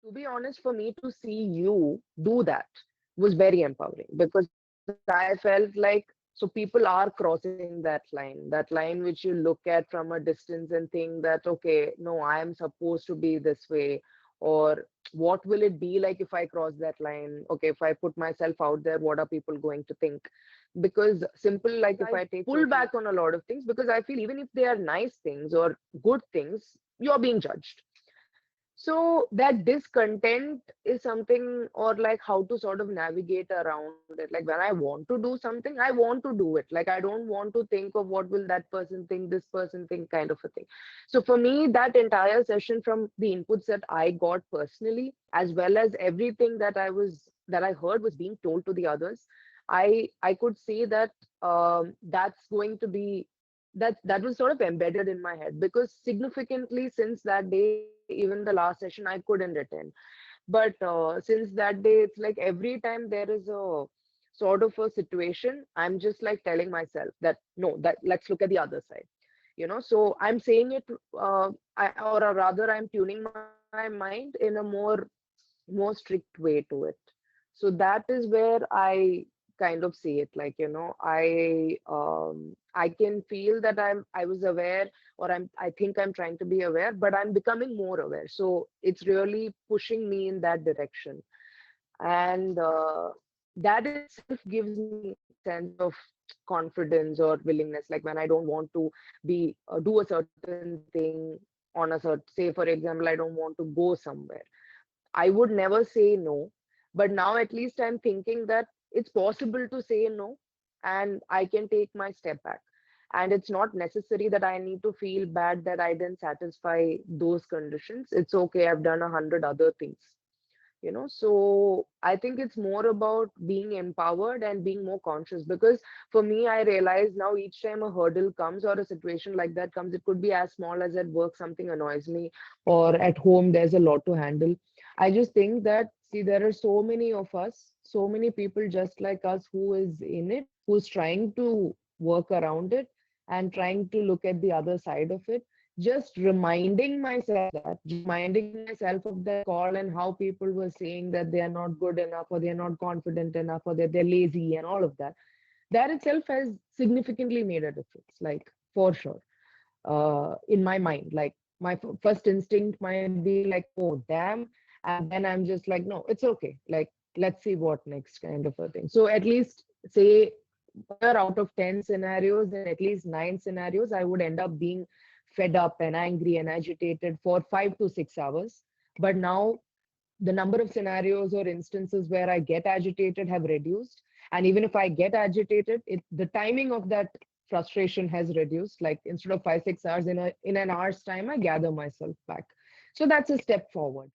To be honest, for me to see you do that was very empowering because I felt like, so people are crossing that line which you look at from a distance and think that, okay, no, I am supposed to be this way, or what will it be like if I cross that line? Okay, if I put myself out there, what are people going to think? Because simple, like if I pull back on a lot of things, because I feel even if they are nice things or good things, you're being judged. So that discontent is something, or like how to sort of navigate around it. Like when I want to do something, I want to do it. Like I don't want to think of what will that person think, this person think, kind of a thing. So for me, that entire session, from the inputs that I got personally, as well as everything that I heard was being told to the others, I could say that that's going to be that was sort of embedded in my head, because significantly since that day, even the last session I couldn't attend. But since that day, it's like every time there is a sort of a situation, I'm just like telling myself that no, that let's look at the other side. So I'm saying it, or rather I'm tuning my mind in a more strict way to it. So that is where I kind of see it, like, I can feel that I was aware, or I think I'm trying to be aware, but I'm becoming more aware. So it's really pushing me in that direction. And that itself gives me sense of confidence or willingness, like when I don't want to be do a certain thing on a certain, say for example, I don't want to go somewhere, I would never say no. But now at least I'm thinking that it's possible to say no, and I can take my step back. And it's not necessary that I need to feel bad that I didn't satisfy those conditions. It's okay, I've done 100 other things. So I think it's more about being empowered and being more conscious, because for me, I realize now each time a hurdle comes or a situation like that comes, it could be as small as at work something annoys me, or at home there's a lot to handle. I just think that, see, there are so many of us, so many people just like us who is in it, who's trying to work around it and trying to look at the other side of it. Just reminding myself that, just reminding myself of that call and how people were saying that they are not good enough, or they're not confident enough, or that they're lazy and all of that, that itself has significantly made a difference, like for sure. In my mind, like my first instinct might be like, oh damn, and then I'm just like, no, it's okay, like let's see what next, kind of a thing. So at least, say, whatever, out of 10 scenarios, in at least 9 scenarios, I would end up being fed up and angry and agitated for 5 to 6 hours. But now the number of scenarios or instances where I get agitated have reduced. And even if I get agitated, the timing of that frustration has reduced. Like instead of 5, 6 hours, in an hour's time, I gather myself back. So that's a step forward.